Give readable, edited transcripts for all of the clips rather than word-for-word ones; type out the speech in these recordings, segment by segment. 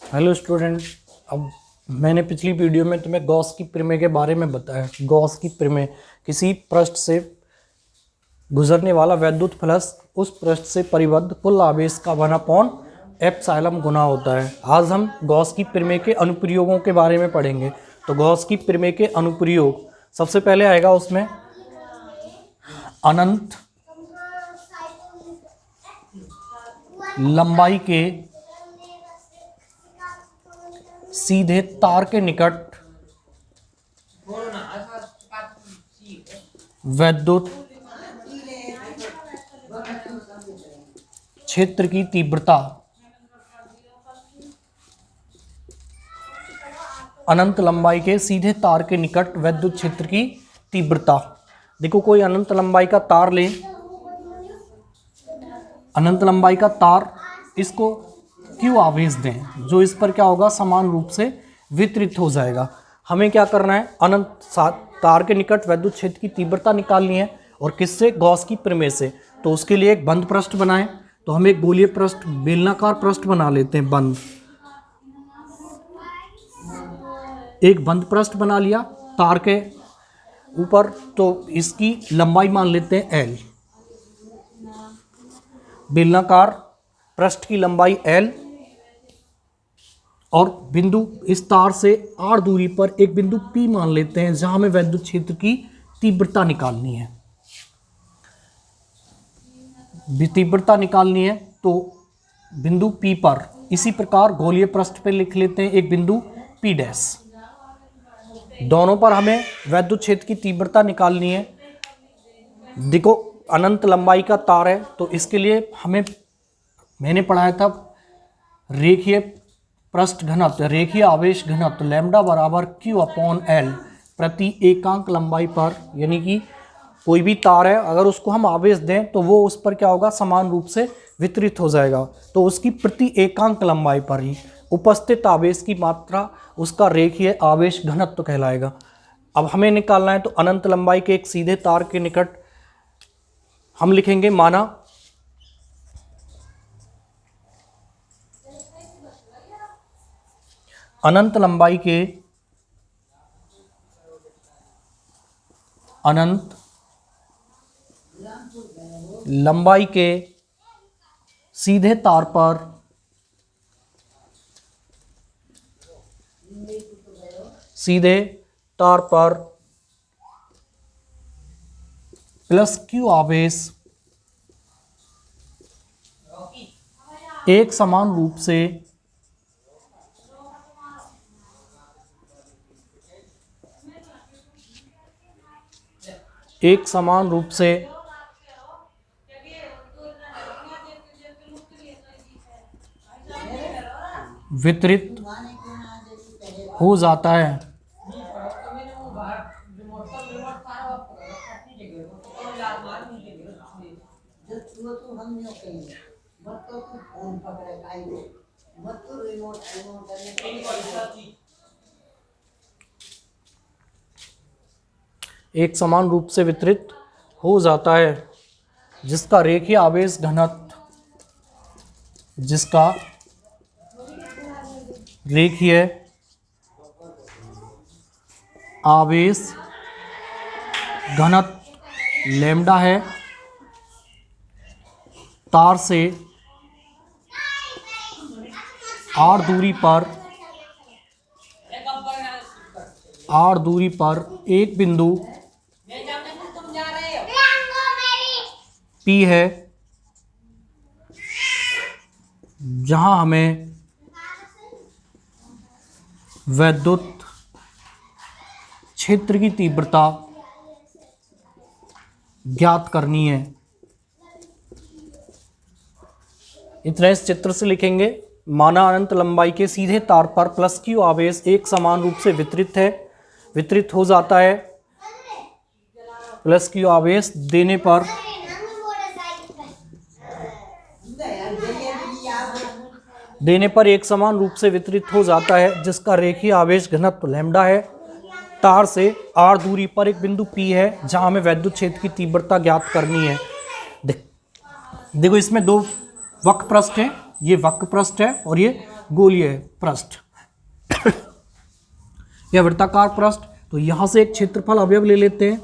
Hello student. अब मैंने पिछली वीडियो में तुम्हें गॉस की प्रमेय के बारे में बताया। गॉस की प्रमेय किसी पृष्ठ से गुजरने वाला वैद्युत फ्लक्स उस पृष्ठ से परिबद्ध कुल आवेश का 1/एप्सिलॉन गुना होता है। आज हम गॉस की प्रमेय के अनुप्रयोगों के बारे में पढ़ेंगे। तो गॉस की प्रमेय के अनुप्रयोग सबसे पहले आएगा उसमें अनंत लंबाई के सीधे तार के निकट वैद्युत क्षेत्र की तीव्रता अनंत लंबाई के सीधे तार के निकट वैद्युत क्षेत्र की तीव्रता। देखो कोई अनंत लंबाई का तार ले, अनंत लंबाई का तार, इसको क्यों आवेश दें जो इस पर क्या होगा समान रूप से वितरित हो जाएगा। हमें क्या करना है, अनंत तार के निकट वैद्युत क्षेत्र की तीव्रता निकालनी है। और किससे? गॉस की प्रमेय से। तो उसके लिए एक बंद पृष्ठ बनाएं। तो हम एक गोलीय पृष्ठ, बेलनाकार पृष्ठ बना लेते हैं। बंद, एक बंद पृष्ठ बना लिया तार के ऊपर। तो इसकी लंबाई मान लेते हैं L। बेलनाकार पृष्ठ की लंबाई L और बिंदु इस तार से r दूरी पर एक बिंदु P मान लेते हैं जहां हमें वैद्युत क्षेत्र की तीव्रता निकालनी है। तीव्रता निकालनी है तो बिंदु P पर, इसी प्रकार गोलीय पृष्ठ पर लिख लेते हैं एक बिंदु P डैश। दोनों पर हमें वैद्युत क्षेत्र की तीव्रता निकालनी है। देखो अनंत लंबाई का तार है तो इसके लिए मैंने पढ़ाया था रेखीय पृष्ठ घनत्व, रेखीय आवेश घनत्व लैम्डा बराबर Q/L प्रति एकांक लंबाई पर। यानी कि कोई भी तार है अगर उसको हम आवेश दें तो वो उस पर क्या होगा, समान रूप से वितरित हो जाएगा। तो उसकी प्रति एकांक लंबाई पर ही उपस्थित आवेश की मात्रा उसका रेखीय आवेश घनत्व कहलाएगा। अब हमें निकालना है तो अनंत लंबाई के एक सीधे तार के निकट हम लिखेंगे, माना अनंत लंबाई के सीधे तार पर प्लस Q आवेश एक समान रूप से वितरित हो जाता है। एक समान रूप से वितरित हो जाता है जिसका रेखीय आवेश घनत्व लैम्डा है। तार से r दूरी पर एक बिंदु P है जहां हमें वैद्युत क्षेत्र की तीव्रता ज्ञात करनी है। इतना इस चित्र से लिखेंगे, माना अनंत लंबाई के सीधे तार पर प्लस Q आवेश एक समान रूप से वितरित हो जाता है। प्लस Q आवेश देने पर एक समान रूप से वितरित हो जाता है जिसका रेखीय आवेश घनत्व लैम्डा है। तार से r दूरी पर एक बिंदु P है जहां हमें वैद्युत क्षेत्र की तीव्रता ज्ञात करनी है। देखो इसमें दो वक्र पृष्ठ है, ये वक्र पृष्ठ है और ये गोलीय पृष्ठ या वृत्ताकार पृष्ठ। तो यहाँ से एक क्षेत्रफल अवयव ले लेते हैं,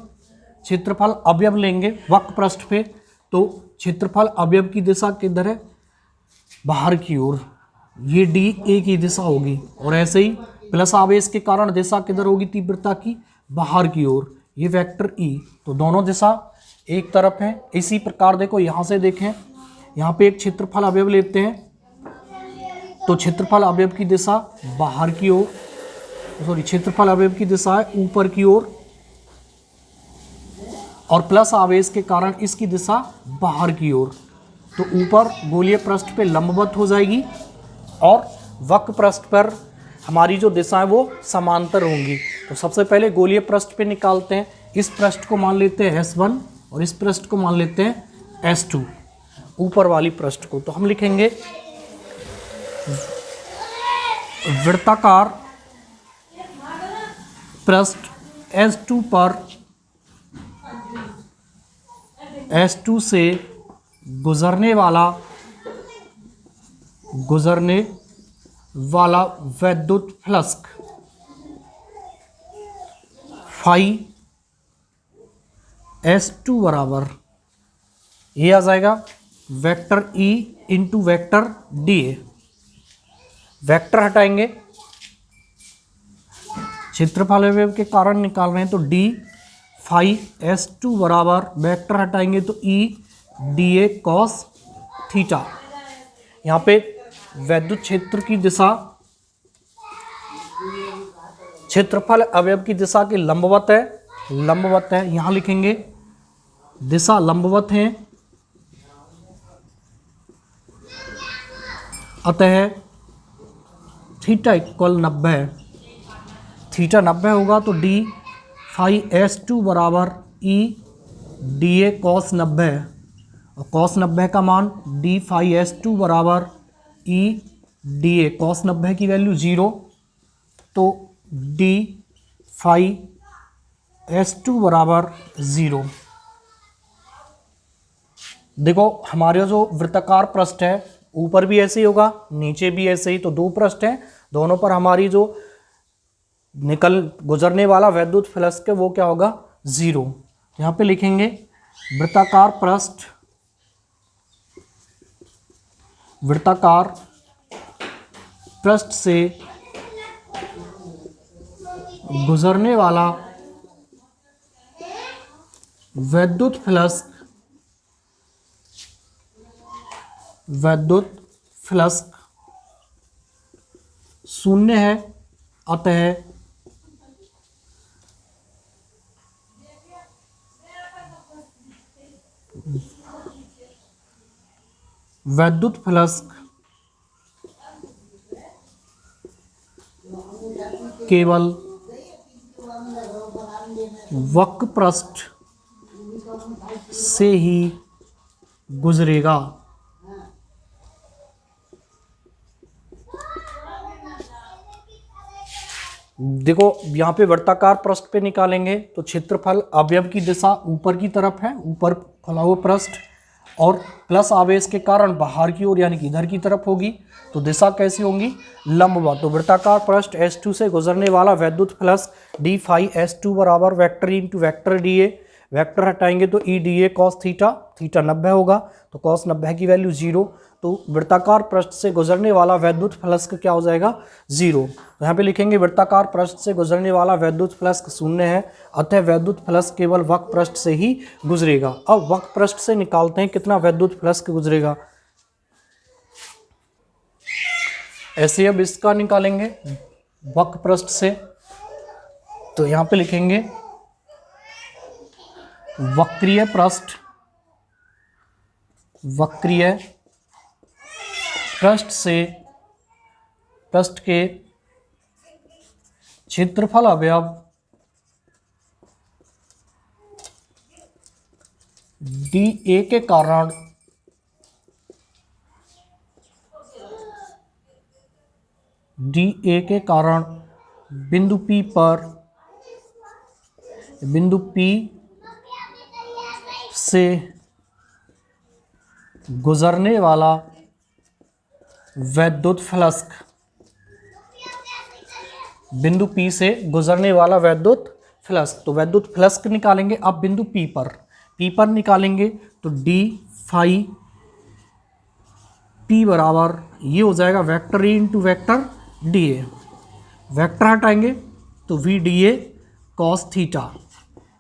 क्षेत्रफल अवयव लेंगे वक्र पृष्ठ पे, तो क्षेत्रफल अवयव की दिशा किधर है, बाहर की ओर, ये डी ए की दिशा होगी, और ऐसे ही प्लस आवेश के कारण दिशा किधर होगी तीव्रता की, बाहर की ओर, ये वेक्टर ई। तो दोनों दिशा एक तरफ है। इसी प्रकार देखो यहाँ से देखें, यहाँ पे एक क्षेत्रफल अवयव लेते हैं, तो क्षेत्रफल अवयव की दिशा बाहर की ओर, सॉरी क्षेत्रफल अवयव की दिशा है ऊपर की ओर, और प्लस आवेश के कारण इसकी दिशा बाहर की ओर। तो ऊपर गोलीय पृष्ठ पे लंबवत हो जाएगी और वक्र पृष्ठ पर हमारी जो दिशा है वो समांतर होंगी। तो सबसे पहले गोलीय पृष्ठ पे निकालते हैं। इस पृष्ठ को मान लेते हैं S1 और इस पृष्ठ को मान लेते हैं S2, ऊपर वाली पृष्ठ को। तो हम लिखेंगे वृत्ताकार पृष्ठ S2 पर S2 से गुजरने वाला वैद्युत फ्लक्स फाई S2 बराबर ये आ जाएगा vector E into vector DA। Vector हटाएंगे, क्षेत्रफल अवयव के कारण निकाल रहे हैं, तो D फाई S2 बराबर वेक्टर हटाएंगे तो E DA कॉस थीटा। यहाँ पे वैद्युत क्षेत्र की दिशा क्षेत्रफल अवयव की दिशा के लंबवत है, यहाँ लिखेंगे दिशा लंबवत है, अतः थीटा इक्वल 90, थीटा 90 होगा तो D फाई S2 बराबर E DA कॉस 90, और कॉस 90 का मान D फाई S2 बराबर E DA कॉस 90 की वैल्यू 0, तो D फाई S2 बराबर 0। देखो हमारे जो वृत्ताकार पृष्ठ है ऊपर भी ऐसे ही होगा, नीचे भी ऐसे ही, तो दो पृष्ठ हैं, दोनों पर हमारी जो गुजरने वाला वैद्युत फ्लक्स है वो क्या होगा, 0। यहाँ पे लिखेंगे वृत्ताकार पृष्ठ से गुजरने वाला वैद्युत फ्लक्स शून्य है, अतः वैद्युत फ्लक्स केवल वक्र पृष्ठ से ही गुजरेगा। देखो यहाँ पे वृत्ताकार पृष्ठ पे निकालेंगे तो क्षेत्रफल अवयव की दिशा ऊपर की तरफ है, ऊपर खुला हुआ पृष्ठ, और प्लस आवेश के कारण बाहर की ओर यानी कि इधर की तरफ होगी, तो दिशा कैसी होंगी, लंबवत। तो वृत्ताकार पृष्ठ S2 से गुजरने वाला वैद्युत फ्लक्स D फाई S2 बराबर vector into vector DA, vector हटाएंगे तो E DA cos theta, theta 90 होगा, तो कॉस 90 की वैल्यू 0, तो वृत्ताकार पृष्ठ से गुजरने वाला वैद्युत फ्लक्स क्या हो जाएगा, 0। तो यहाँ पे लिखेंगे वृत्ताकार पृष्ठ से गुजरने वाला वैद्युत फ्लक्स शून्य है, अतः वैद्युत फ्लक्स केवल वक्र पृष्ठ से ही गुजरेगा। अब वक्र पृष्ठ से निकालते हैं कितना वैद्युत फ्लक्स गुजरेगा। ऐसे अब इसका निकालेंगे वक्र पृष्ठ से, तो यहाँ पे लिखेंगे वक्रीय पृष्ठ से पृष्ठ के क्षेत्रफल अवयव DA के कारण बिंदु P से गुजरने वाला वैद्युत फ्लक्स बिंदु P से गुजरने वाला वैद्युत फ्लक्स, तो वैद्युत फ्लक्स निकालेंगे। अब बिंदु P पर निकालेंगे तो d फाई P बराबर ये हो जाएगा vector E into vector D A. Vector हटाएंगे तो V D A cos theta.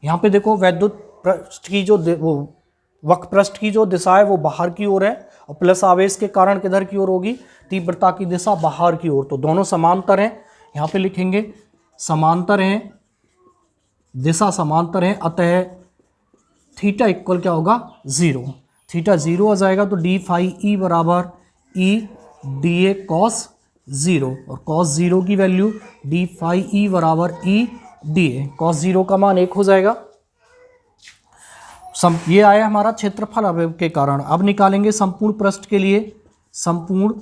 यहाँ पे देखो वैद्युत पृष्ठ की जो वो वक्र पृष्ठ की जो दिशा है वो बाहर की ओर है और प्लस आवेश के कारण किधर की ओर होगी, तीव्रता की दिशा बाहर की ओर। तो दोनों समांतर हैं, यहाँ पे लिखेंगे समांतर हैं, दिशा समांतर है, अतः थीटा इक्वल क्या होगा 0। थीटा 0 आ जाएगा तो डी फाई ई बराबर ई डी ए कॉस 0 और कॉस 0 की वैल्यू डी फाई ई बराबर ई डी ए कॉस 0 का मान 1 हो जाएगा। ये आया हमारा क्षेत्रफल अवयव के कारण। अब निकालेंगे संपूर्ण पृष्ठ के लिए। संपूर्ण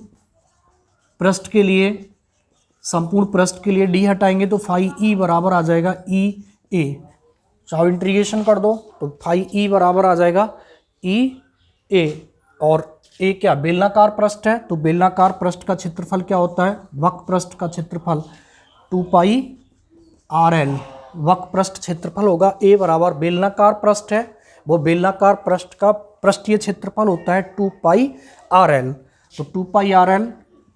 पृष्ठ के लिए डी हटाएंगे तो फाई ई बराबर आ जाएगा ई ए। चाहो इंटीग्रेशन कर दो तो फाई ई बराबर आ जाएगा ई ए। और ए क्या बेलनाकार पृष्ठ है, तो बेलनाकार पृष्ठ का क्षेत्रफल क्या होता है, वक्र पृष्ठ का क्षेत्रफल 2 पाई आर एल। वक्र पृष्ठ क्षेत्रफल होगा ए बराबर, बेलनाकार पृष्ठ है वो बेलनाकार पृष्ठ का पृष्ठीय क्षेत्रफल होता है 2 पाई आर एल। तो 2 पाई आर एल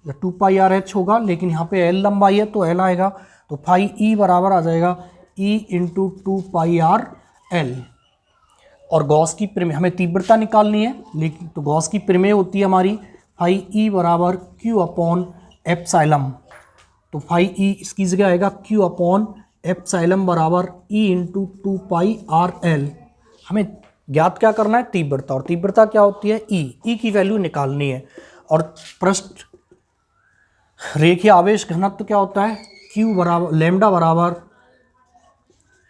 या 2 पाई आर एच होगा, लेकिन यहाँ पे एल लंबाई है तो एल आएगा, तो फाई ई बराबर आ जाएगा E into 2 pi R L. और गॉस की प्रमेय, हमें तीव्रता निकालनी है, लेकिन तो गॉस की प्रमेय होती है हमारी फाई ई बराबर क्यू अपॉन एप्साइलम। तो फाई ई इसकी जगह आएगा क्यू अपॉन एप्साइलम बराबर E into 2 pi R L. हमें ज्ञात क्या करना है, तीव्रता, और तीव्रता क्या होती है ई की वैल्यू निकालनी है। और पृष्ठ रेखीय आवेश घनत्व क्या होता है, क्यू बराबर लेमडा बराबर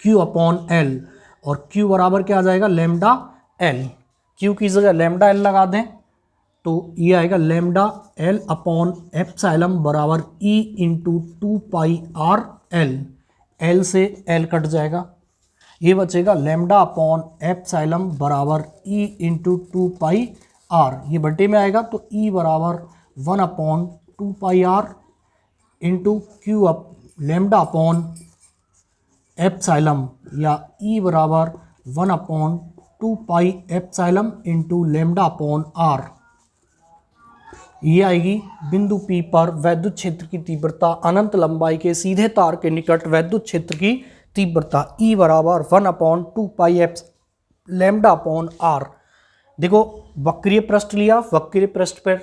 क्यू अपॉन एल, और क्यू बराबर क्या आ जाएगा लेमडा एल। क्यू की जगह लेमडा एल लगा दें तो ये आएगा लेमडा एल अपॉन एप्साइलम बराबर E into 2 pi R L. L से एल कट जाएगा, ये बचेगा लेमडा अपॉन एप्साइलम बराबर ई इंटू 2 पाई आर। ये बटे में आएगा तो ई बराबर 1 upon 2 pi r into q अप लेमडा अपॉन एप्साइलम, या ई बराबर 1 upon 2 pi epsilon into lambda upon r. ये आएगी बिंदु P पर वैद्युत क्षेत्र की तीव्रता अनंत लंबाई के सीधे तार के निकट वैद्युत क्षेत्र की तीव्रता ई बराबर 1 upon 2 pi eps lambda upon r. देखो वक्रीय पृष्ठ लिया, वक्रीय पृष्ठ पर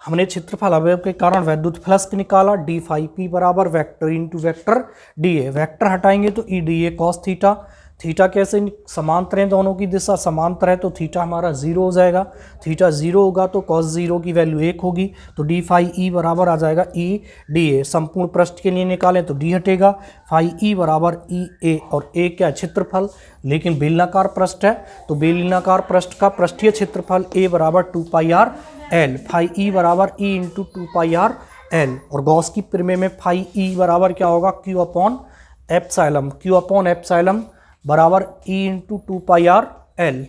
हमने क्षेत्रफल अवयव के कारण वैद्युत फ्लक्स निकाला, डी फाई पी बराबर vector into vector D A. Vector हटाएंगे तो E D A cos theta. Theta कैसे समांतर हैं, दोनों की दिशा समांतर है तो थीटा हमारा 0 हो जाएगा। थीटा 0 होगा तो कॉस 0 की वैल्यू 1 होगी, तो डी फाई ई बराबर आ जाएगा ई डी ए। संपूर्ण पृष्ठ के लिए निकालें तो डी हटेगा, फाई ई बराबर ई ए, और ए क्या क्षेत्रफल, लेकिन बेलनाकार पृष्ठ है तो बेलनाकार पृष्ठ का पृष्ठीय क्षेत्रफल ए बराबर 2 pi R L. Phi E बराबर E into 2 pi R L. और गॉस की प्रमेय में फाई ई बराबर क्या होगा Q upon epsilon. Q upon epsilon बराबर E into 2 pi R L.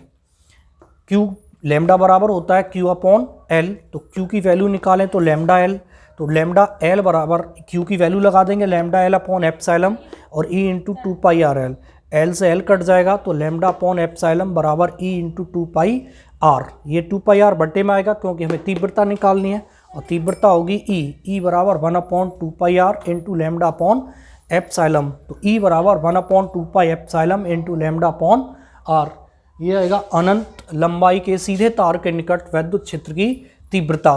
Q lambda बराबर होता है क्यू अपॉन एल, तो क्यू की वैल्यू निकालें तो लेमडा एल, तो लेमडा एल बराबर क्यू की वैल्यू लगा देंगे लेमडा एल अपॉन एप्साइलम और E into 2 pi R L. L से एल कट जाएगा तो लेमडा अपॉन एप्साइलम बराबर ई इंटू 2 पाई आर। ये 2 पाई आर बटे में आएगा क्योंकि हमें तीव्रता निकालनी है, और तीव्रता होगी ई बराबर 1 upon 2 pi r into lambda upon epsilon. तो ई बराबर 1 upon 2 pi epsilon into lambda upon r. ये आएगा अनंत लंबाई के सीधे तार के निकट वैद्युत क्षेत्र की तीव्रता।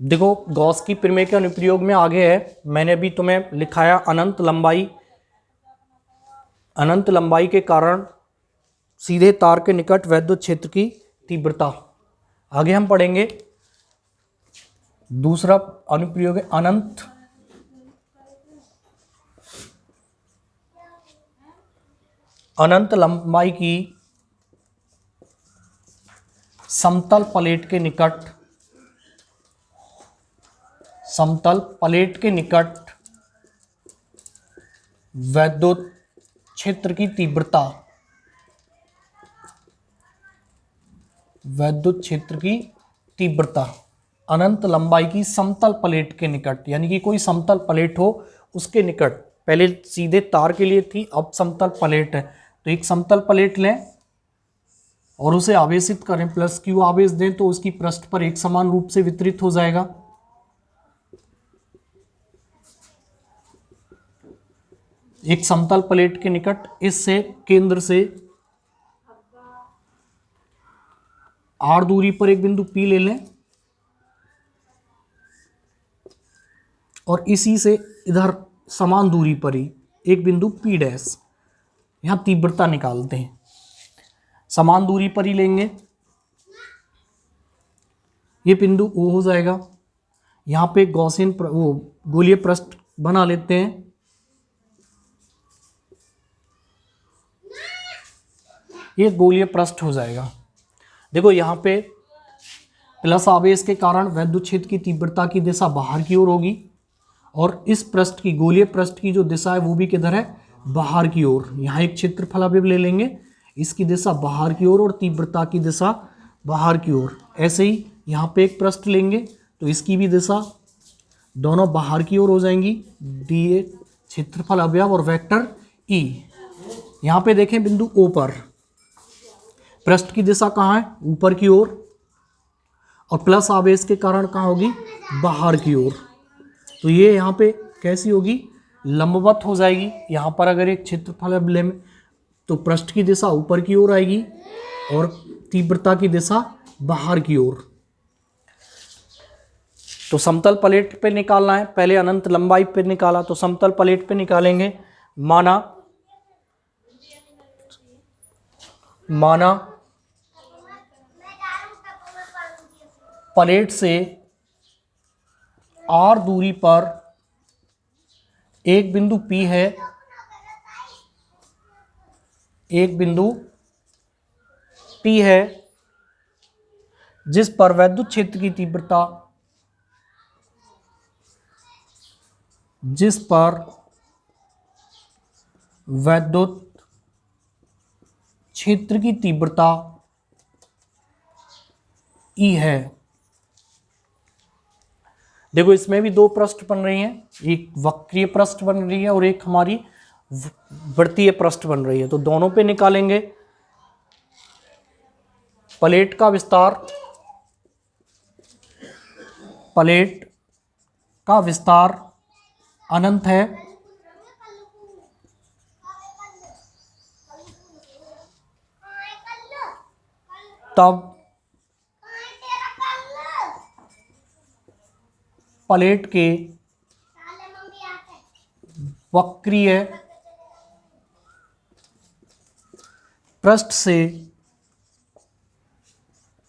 देखो गॉस की प्रमेय के अनुप्रयोग में आगे है, मैंने भी तुम्हें लिखाया अनंत लंबाई के कारण सीधे तार के निकट वैद्युत क्षेत्र की तीव्रता। आगे हम पढ़ेंगे दूसरा अनुप्रयोग है अनंत लंबाई की समतल प्लेट के निकट वैद्युत क्षेत्र की तीव्रता। वैद्युत क्षेत्र की तीव्रता अनंत लंबाई की समतल प्लेट के निकट, यानी कि कोई समतल प्लेट हो उसके निकट, पहले सीधे तार के लिए थी, अब समतल प्लेट है, तो एक समतल प्लेट लें और उसे आवेशित करें, प्लस क्यू आवेश दें तो उसकी पृष्ठ पर एक समान रूप से वितरित हो जाएगा। एक समतल प्लेट के निकट इससे केंद्र से r दूरी पर एक बिंदु P ले लें और इसी से इधर समान दूरी पर ही एक बिंदु P डैश, यहां तीव्रता निकालते हैं, समान दूरी पर ही लेंगे, ये बिंदु O हो जाएगा। यहां पे गॉसियन वो गोलीय पृष्ठ बना लेते हैं, ये गोलीय पृष्ठ हो जाएगा। देखो यहाँ पे प्लस आवेश के कारण वैद्युत क्षेत्र की तीव्रता की दिशा बाहर की ओर होगी और इस पृष्ठ की गोलीय पृष्ठ की जो दिशा है वो भी किधर है, बाहर की ओर। यहाँ एक क्षेत्रफल अवयव ले लेंगे, इसकी दिशा बाहर की ओर और तीव्रता की दिशा बाहर की ओर। ऐसे ही यहाँ पे एक पृष्ठ लेंगे तो इसकी भी दिशा दोनों बाहर की ओर हो जाएंगी, डी क्षेत्रफल अवयव और वेक्टर ई। यहाँ पे देखें बिंदु ओ पर पृष्ठ की दिशा कहाँ है, ऊपर की ओर, और प्लस आवेश के कारण कहाँ होगी, बाहर की ओर। तो ये यहाँ पे कैसी होगी, लंबवत हो जाएगी। यहाँ पर अगर एक क्षेत्रफल लें तो पृष्ठ की दिशा ऊपर की ओर आएगी और तीव्रता की दिशा बाहर की ओर। तो समतल प्लेट पे निकालना है, पहले अनंत लंबाई पे निकाला तो समतल प्लेट पे निकालेंगे। माना प्लेट से r दूरी पर एक बिंदु P है, एक बिंदु P है जिस पर वैद्युत क्षेत्र की तीव्रता, जिस पर वैद्युत क्षेत्र की तीव्रता E है। देखो इसमें भी दो पृष्ठ बन रही हैं, एक वक्रीय पृष्ठ बन रही है और एक हमारी वृत्तीय पृष्ठ बन रही है, तो दोनों पे निकालेंगे। प्लेट का विस्तार, प्लेट का विस्तार अनंत है, तब प्लेट के वक्रीय पृष्ठ से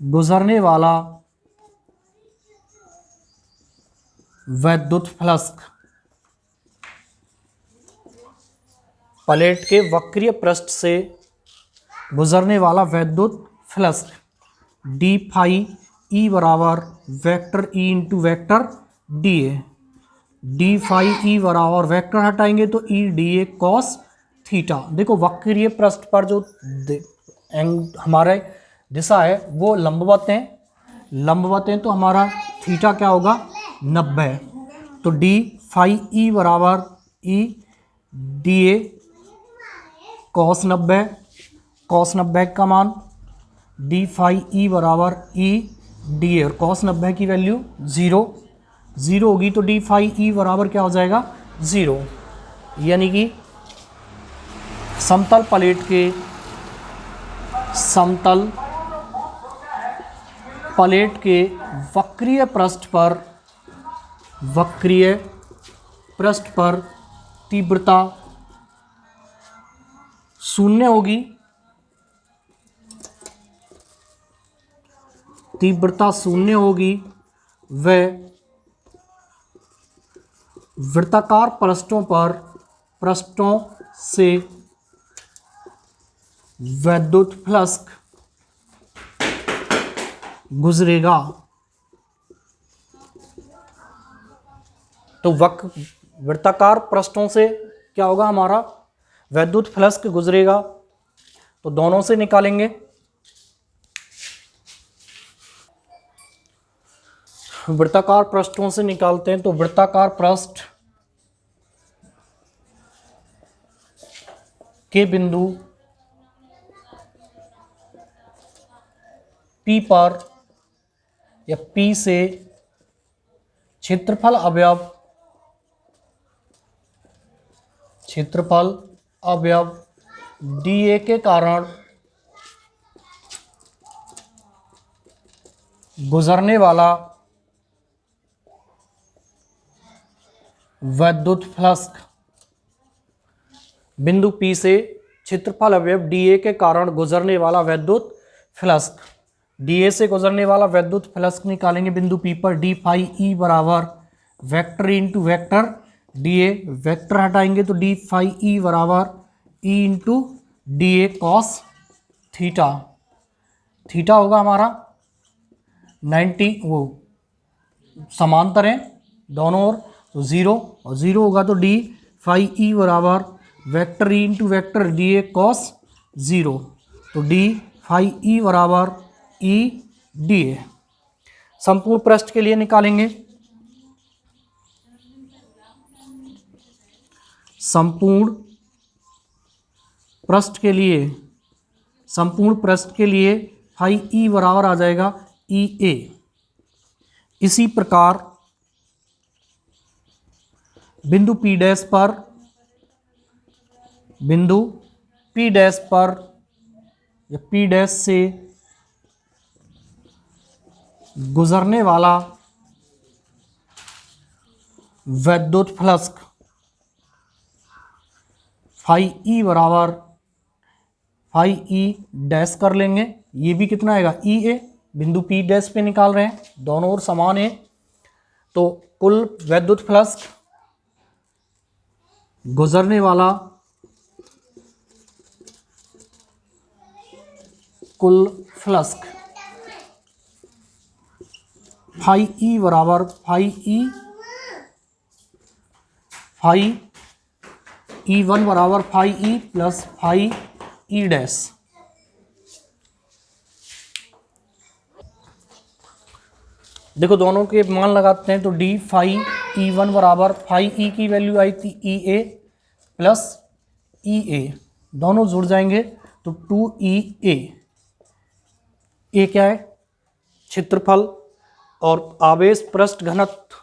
गुजरने वाला वैद्युत फ्लक्स, प्लेट के वक्रीय पृष्ठ से गुजरने वाला वैद्युत फ्लक्स डी फाई ई बराबर vector E into vector D A. D phi E बराबर वेक्टर हटाएंगे तो E D A cos theta. देखो वक्रीय पृष्ठ पर जो हमारे दिशा है वो लंबवत है, लंबवत है तो हमारा थीटा क्या होगा, 90। तो डी फाई ई बराबर ई डी ए कॉस 90, कॉस 90 का मान डी फाई ई बराबर ई डी ए, और कॉस 90 की वैल्यू 0 होगी तो डी फाई ई बराबर क्या हो जाएगा, 0। यानी कि समतल प्लेट के, समतल प्लेट के वक्रीय पृष्ठ पर, वक्रीय पृष्ठ पर तीव्रता 0 होगी, तीव्रता 0 होगी। वह वृत्ताकार पृष्ठों पर, पृष्ठों से वैद्युत फ्लक्स गुजरेगा। तो वृत्ताकार पृष्ठों से क्या होगा, हमारा वैद्युत फ्लक्स गुजरेगा। तो दोनों से निकालेंगे। वृत्ताकार पृष्ठों से निकालते हैं तो वृत्ताकार पृष्ठ के बिंदु P पर या P से क्षेत्रफल अवयव dA के कारण गुजरने वाला वैद्युत फ्लक्स बिंदु P से क्षेत्रफल अवयव dA के कारण गुजरने वाला वैद्युत फ्लक्स, dA से गुजरने वाला वैद्युत फ्लक्स निकालेंगे बिंदु P पर d फाई E बराबर vector into vector dA, vector हटाएंगे तो d फाई E बराबर E into dA cos theta, theta होगा हमारा 90, वो समांतर है दोनों ओर तो 0 और 0 होगा तो d फाई E बराबर vector E into vector dA cos 0, तो d फाई E बराबर E dA। संपूर्ण पृष्ठ के लिए निकालेंगे, संपूर्ण पृष्ठ के लिए फाई E बराबर आ जाएगा EA। इसी प्रकार बिंदु P डैश पर या P डैश से गुजरने वाला वैद्युत फ्लक्स फाई E बराबर फाई E डैश कर लेंगे, ये भी कितना आएगा EA, बिंदु P डैश पे निकाल रहे हैं, दोनों ओर समान है तो कुल वैद्युत फ्लक्स गुजरने वाला कुल फ्लक्स फाई E बराबर फाई E1 बराबर phi E plus phi E dash. देखो दोनों के मान लगाते हैं तो d फाई E1 बराबर फाई E की वैल्यू आई थी EA प्लस EA, दोनों जुड़ जाएंगे तो 2EA। ए क्या है क्षेत्रफल और आवेश पृष्ठ घनत्व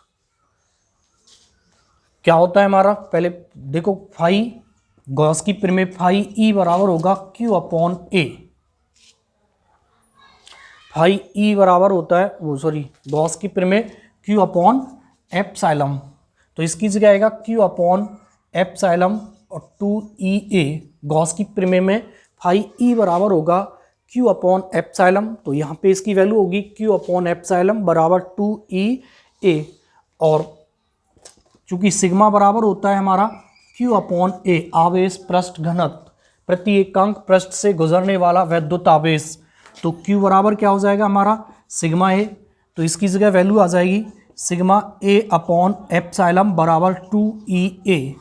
क्या होता है हमारा, पहले देखो फाई गॉस की प्रमेय फाई E बराबर होगा Q upon A, phi E बराबर होता है गॉस की प्रमेय Q अपॉन एप्सिलॉन, तो इसकी जगह आएगा Q अपॉन एप्सिलॉन और 2EA, गॉस की प्रमेय में फाई E बराबर होगा Q अपॉन एप्सिलॉन, तो यहाँ पे इसकी वैल्यू होगी Q अपॉन एप्सिलॉन बराबर 2EA, और चूंकि सिग्मा बराबर होता है हमारा Q अपॉन A आवेश पृष्ठ घनत्व प्रति एकांक पृष्ठ से गुजरने वाला वैद्युत आवेश, तो Q बराबर क्या हो जाएगा हमारा सिग्मा A, तो इसकी जगह वैल्यू आ जाएगी सिग्मा A अपॉन एप्सिलॉन बराबर 2EA,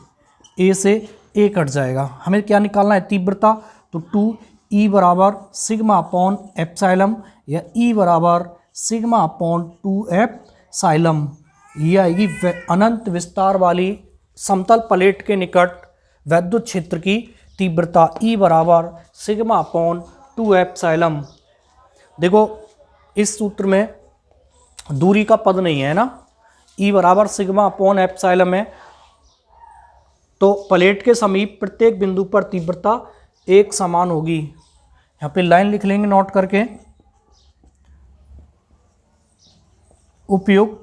A से A कट जाएगा, हमें क्या निकालना है तीव्रता, तो 2E बराबर सिग्मा अपॉन एप्सिलॉन या E बराबर सिग्मा अपॉन 2एप्सिलॉन, ये आएगी अनंत विस्तार वाली समतल प्लेट के निकट वैद्युत क्षेत्र की तीव्रता E बराबर सिग्मा अपॉन 2एप्सिलॉन। देखो इस सूत्र में दूरी का पद नहीं है ना, E बराबर सिग्मा अपॉन एप्सिलॉन है, तो प्लेट के समीप प्रत्येक बिंदु पर तीव्रता एक समान होगी। यहाँ पे लाइन लिख लेंगे नोट करके, उपयुक्त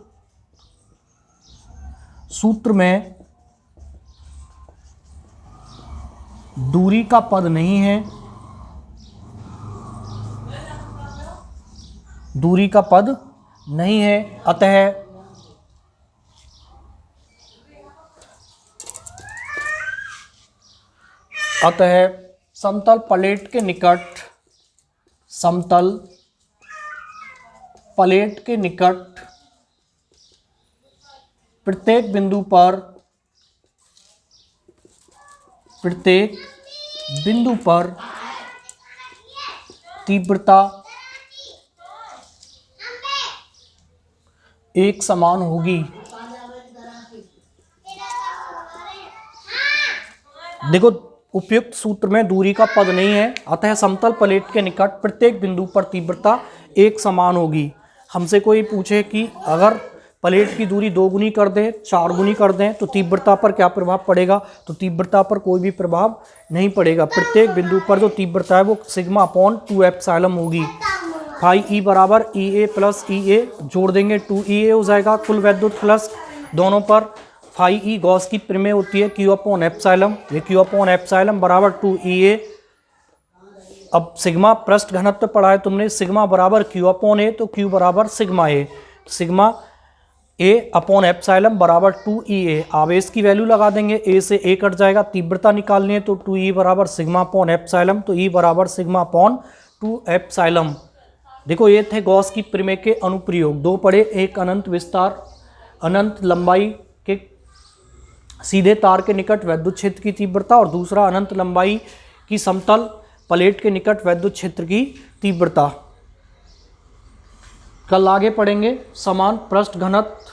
सूत्र में दूरी का पद नहीं है, दूरी का पद नहीं है, अतः समतल प्लेट के निकट प्रत्येक बिंदु पर तीव्रता एक समान होगी। देखो उपयुक्त सूत्र में दूरी का पद नहीं है, अतः समतल प्लेट के निकट प्रत्येक बिंदु पर तीव्रता एक समान होगी। हमसे कोई पूछे कि अगर प्लेट की दूरी 2 गुनी कर दें, 4 गुनी कर दें तो तीव्रता पर क्या प्रभाव पड़ेगा, तो तीव्रता पर कोई भी प्रभाव नहीं पड़ेगा। प्रत्येक बिंदु पर जो तीव्रता है वो सिग्मा अपॉन 2 एप्सिलॉन होगी। फाई ई बराबर ई ए प्लस ई ए, जोड़ देंगे 2 ई ए हो जाएगा कुल वैद्युत फ्लक्स दोनों पर। फाई ई गॉस की प्रमेय होती है क्यू अपॉन एप्सिलॉन, ये क्यू अपॉन एप्सिलॉन बराबर 2 ई ए। अब सिग्मा पृष्ठ घनत्व पढ़ा है तुमने, सिग्मा बराबर क्यू अपॉन ए, तो क्यू बराबर सिग्मा ए, सिग्मा ए अपॉन एप्सिलॉन बराबर 2 ई ए। आवेश की वैल्यू लगा देंगे, ए से ए कट जाएगा, तीव्रता निकालनी है तो 2 ई बराबर सिग्मा अपॉन एप्सिलॉन, तो ई बराबर सिग्मा अपॉन 2 एप्सिलॉन। देखो ये थे गॉस की प्रमेय के अनुप्रयोग, 2 पढ़े, एक अनंत विस्तार, अनंत लंबाई के सीधे तार के निकट वैद्युत क्षेत्र की तीव्रता, और दूसरा अनंत लंबाई की समतल प्लेट के निकट वैद्युत क्षेत्र की तीव्रता। कल आगे पढ़ेंगे समान पृष्ठ घनत्व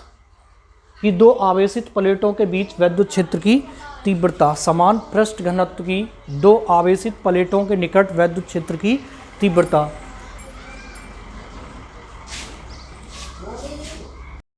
की 2 आवेशित प्लेटों के बीच वैद्युत क्षेत्र की तीव्रता। समान पृष्ठ घनत्व की 2 आवेशित प्लेटों के निकट वैद्युत क्षेत्र की तीव्रता।